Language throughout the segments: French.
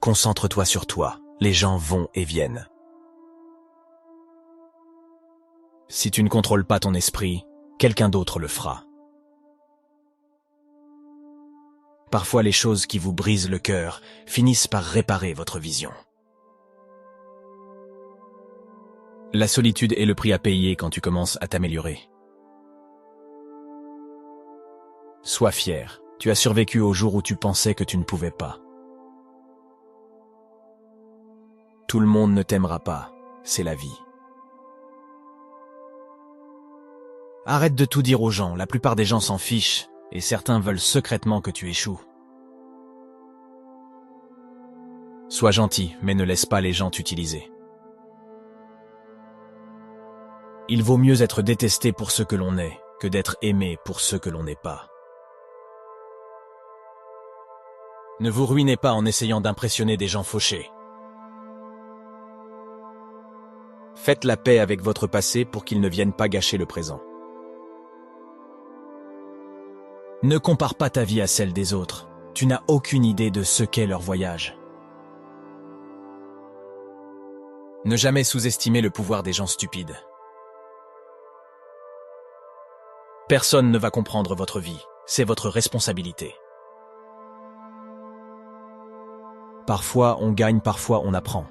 Concentre-toi sur toi, les gens vont et viennent. Si tu ne contrôles pas ton esprit, quelqu'un d'autre le fera. Parfois les choses qui vous brisent le cœur finissent par réparer votre vision. La solitude est le prix à payer quand tu commences à t'améliorer. Sois fier, tu as survécu au jour où tu pensais que tu ne pouvais pas. Tout le monde ne t'aimera pas, c'est la vie. Arrête de tout dire aux gens, la plupart des gens s'en fichent, et certains veulent secrètement que tu échoues. Sois gentil, mais ne laisse pas les gens t'utiliser. Il vaut mieux être détesté pour ce que l'on est, que d'être aimé pour ce que l'on n'est pas. Ne vous ruinez pas en essayant d'impressionner des gens fauchés. Faites la paix avec votre passé pour qu'il ne vienne pas gâcher le présent. Ne compare pas ta vie à celle des autres. Tu n'as aucune idée de ce qu'est leur voyage. Ne jamais sous-estimer le pouvoir des gens stupides. Personne ne va comprendre votre vie. C'est votre responsabilité. Parfois on gagne, parfois on apprend.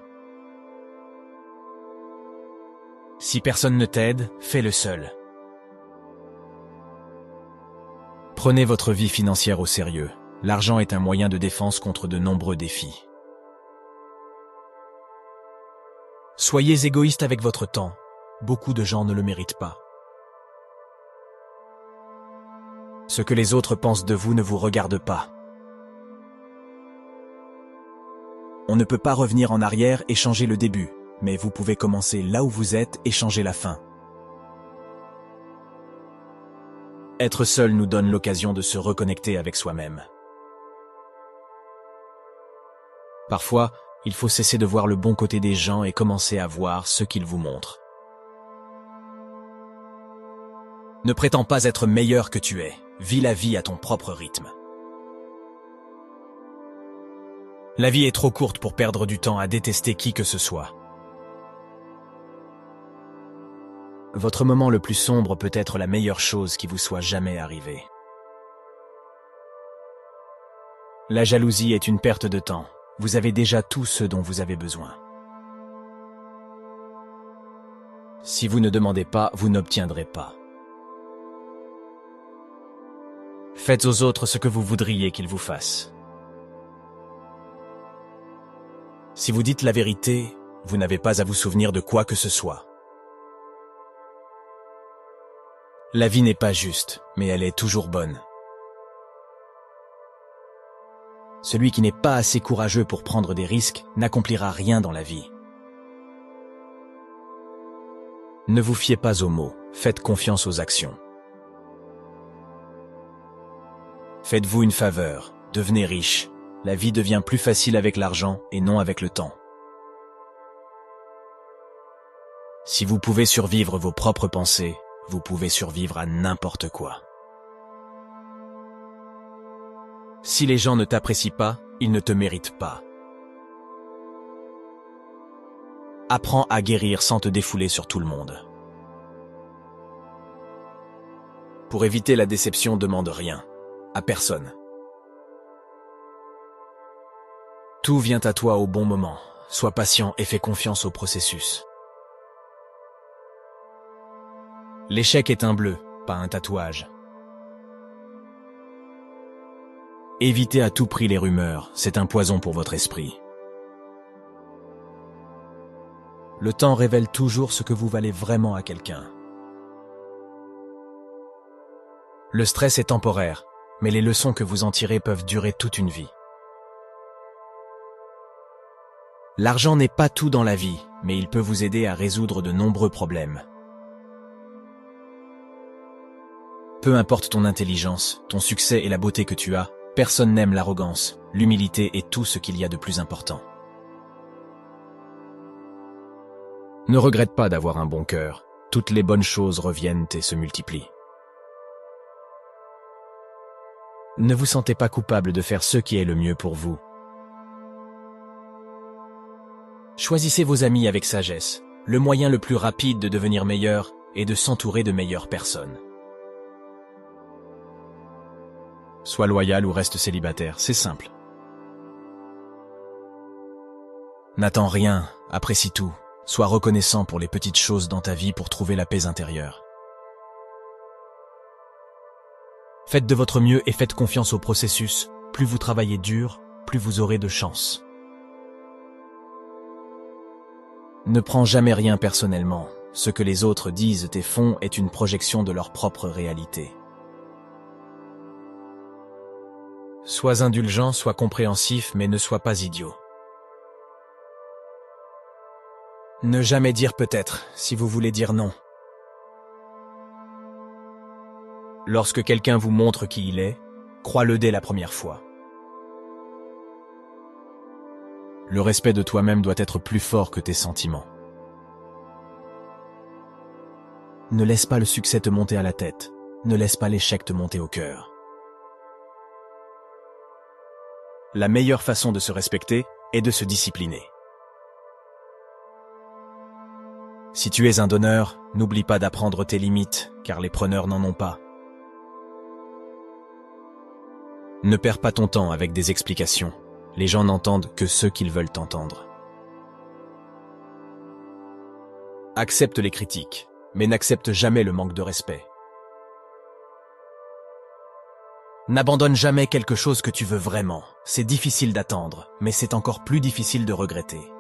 Si personne ne t'aide, fais-le seul. Prenez votre vie financière au sérieux. L'argent est un moyen de défense contre de nombreux défis. Soyez égoïste avec votre temps. Beaucoup de gens ne le méritent pas. Ce que les autres pensent de vous ne vous regarde pas. On ne peut pas revenir en arrière et changer le début, mais vous pouvez commencer là où vous êtes et changer la fin. Être seul nous donne l'occasion de se reconnecter avec soi-même. Parfois, il faut cesser de voir le bon côté des gens et commencer à voir ce qu'ils vous montrent. Ne prétends pas être meilleur que tu es. Vis la vie à ton propre rythme. La vie est trop courte pour perdre du temps à détester qui que ce soit. Votre moment le plus sombre peut être la meilleure chose qui vous soit jamais arrivée. La jalousie est une perte de temps. Vous avez déjà tout ce dont vous avez besoin. Si vous ne demandez pas, vous n'obtiendrez pas. Faites aux autres ce que vous voudriez qu'ils vous fassent. Si vous dites la vérité, vous n'avez pas à vous souvenir de quoi que ce soit. La vie n'est pas juste, mais elle est toujours bonne. Celui qui n'est pas assez courageux pour prendre des risques n'accomplira rien dans la vie. Ne vous fiez pas aux mots, faites confiance aux actions. Faites-vous une faveur, devenez riche. La vie devient plus facile avec l'argent et non avec le temps. Si vous pouvez survivre vos propres pensées, vous pouvez survivre à n'importe quoi. Si les gens ne t'apprécient pas, ils ne te méritent pas. Apprends à guérir sans te défouler sur tout le monde. Pour éviter la déception, demande rien, à personne. Tout vient à toi au bon moment. Sois patient et fais confiance au processus. L'échec est un bleu, pas un tatouage. Évitez à tout prix les rumeurs, c'est un poison pour votre esprit. Le temps révèle toujours ce que vous valez vraiment à quelqu'un. Le stress est temporaire, mais les leçons que vous en tirez peuvent durer toute une vie. L'argent n'est pas tout dans la vie, mais il peut vous aider à résoudre de nombreux problèmes. Peu importe ton intelligence, ton succès et la beauté que tu as, personne n'aime l'arrogance, l'humilité et tout ce qu'il y a de plus important. Ne regrette pas d'avoir un bon cœur. Toutes les bonnes choses reviennent et se multiplient. Ne vous sentez pas coupable de faire ce qui est le mieux pour vous. Choisissez vos amis avec sagesse. Le moyen le plus rapide de devenir meilleur est de s'entourer de meilleures personnes. Sois loyal ou reste célibataire, c'est simple. N'attends rien, apprécie tout. Sois reconnaissant pour les petites choses dans ta vie pour trouver la paix intérieure. Faites de votre mieux et faites confiance au processus. Plus vous travaillez dur, plus vous aurez de chance. Ne prends jamais rien personnellement. Ce que les autres disent et font est une projection de leur propre réalité. Sois indulgent, sois compréhensif, mais ne sois pas idiot. Ne jamais dire peut-être, si vous voulez dire non. Lorsque quelqu'un vous montre qui il est, crois-le dès la première fois. Le respect de toi-même doit être plus fort que tes sentiments. Ne laisse pas le succès te monter à la tête. Ne laisse pas l'échec te monter au cœur. La meilleure façon de se respecter est de se discipliner. Si tu es un donneur, n'oublie pas d'apprendre tes limites, car les preneurs n'en ont pas. Ne perds pas ton temps avec des explications. Les gens n'entendent que ce qu'ils veulent entendre. Accepte les critiques, mais n'accepte jamais le manque de respect. N'abandonne jamais quelque chose que tu veux vraiment. C'est difficile d'attendre, mais c'est encore plus difficile de regretter.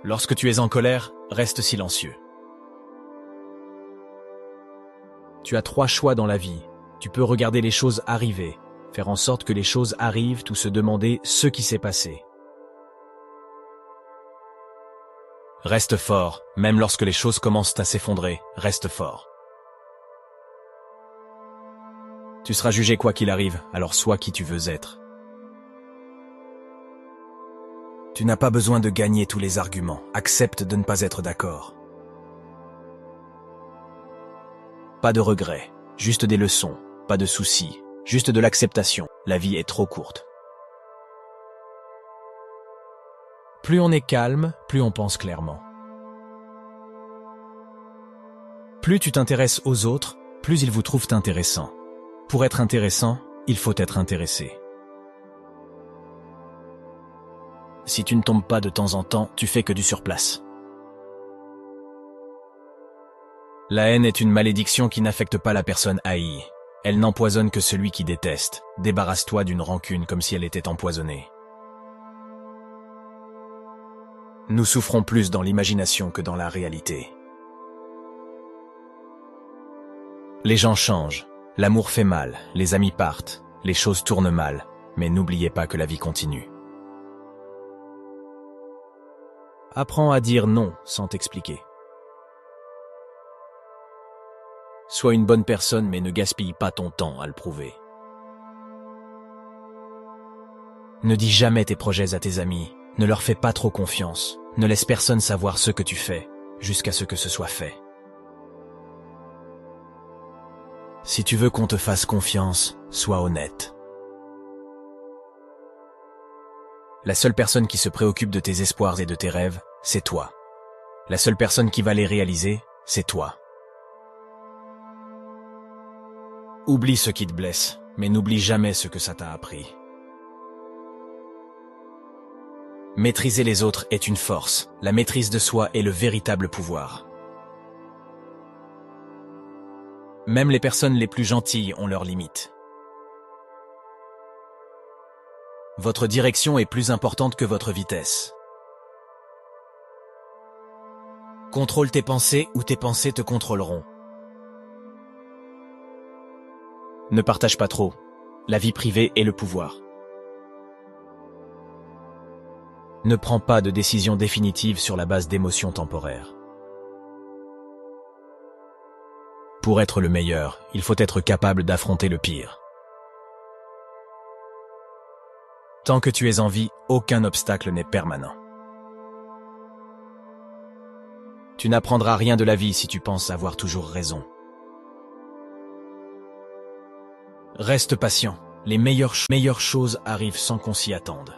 Lorsque tu es en colère, reste silencieux. Tu as 3 choix dans la vie. Tu peux regarder les choses arriver, faire en sorte que les choses arrivent ou se demander ce qui s'est passé. Reste fort, même lorsque les choses commencent à s'effondrer, reste fort. Tu seras jugé quoi qu'il arrive, alors sois qui tu veux être. Tu n'as pas besoin de gagner tous les arguments, accepte de ne pas être d'accord. Pas de regrets, juste des leçons, pas de soucis, juste de l'acceptation. La vie est trop courte. Plus on est calme, plus on pense clairement. Plus tu t'intéresses aux autres, plus ils vous trouvent intéressant. Pour être intéressant, il faut être intéressé. Si tu ne tombes pas de temps en temps, tu fais que du surplace. La haine est une malédiction qui n'affecte pas la personne haïe. Elle n'empoisonne que celui qui déteste. Débarrasse-toi d'une rancune comme si elle était empoisonnée. Nous souffrons plus dans l'imagination que dans la réalité. Les gens changent, l'amour fait mal, les amis partent, les choses tournent mal, mais n'oubliez pas que la vie continue. Apprends à dire non sans t'expliquer. Sois une bonne personne mais ne gaspille pas ton temps à le prouver. Ne dis jamais tes projets à tes amis, ne leur fais pas trop confiance, ne laisse personne savoir ce que tu fais, jusqu'à ce que ce soit fait. Si tu veux qu'on te fasse confiance, sois honnête. La seule personne qui se préoccupe de tes espoirs et de tes rêves, c'est toi. La seule personne qui va les réaliser, c'est toi. Oublie ce qui te blesse, mais n'oublie jamais ce que ça t'a appris. Maîtriser les autres est une force, la maîtrise de soi est le véritable pouvoir. Même les personnes les plus gentilles ont leurs limites. Votre direction est plus importante que votre vitesse. Contrôle tes pensées ou tes pensées te contrôleront. Ne partage pas trop. La vie privée est le pouvoir. Ne prends pas de décision définitive sur la base d'émotions temporaires. Pour être le meilleur, il faut être capable d'affronter le pire. Tant que tu es en vie, aucun obstacle n'est permanent. Tu n'apprendras rien de la vie si tu penses avoir toujours raison. Reste patient, les meilleures choses arrivent sans qu'on s'y attende.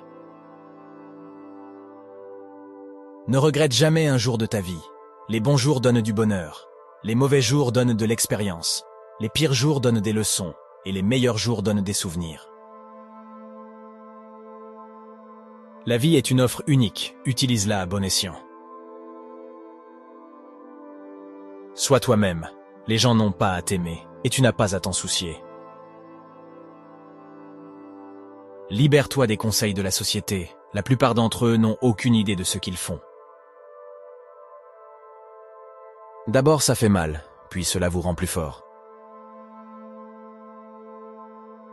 Ne regrette jamais un jour de ta vie. Les bons jours donnent du bonheur. Les mauvais jours donnent de l'expérience. Les pires jours donnent des leçons. Et les meilleurs jours donnent des souvenirs. La vie est une offre unique. Utilise-la à bon escient. Sois toi-même. Les gens n'ont pas à t'aimer. Et tu n'as pas à t'en soucier. Libère-toi des conseils de la société. La plupart d'entre eux n'ont aucune idée de ce qu'ils font. D'abord, ça fait mal, puis cela vous rend plus fort.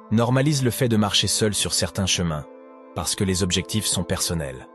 Normalise le fait de marcher seul sur certains chemins, parce que les objectifs sont personnels.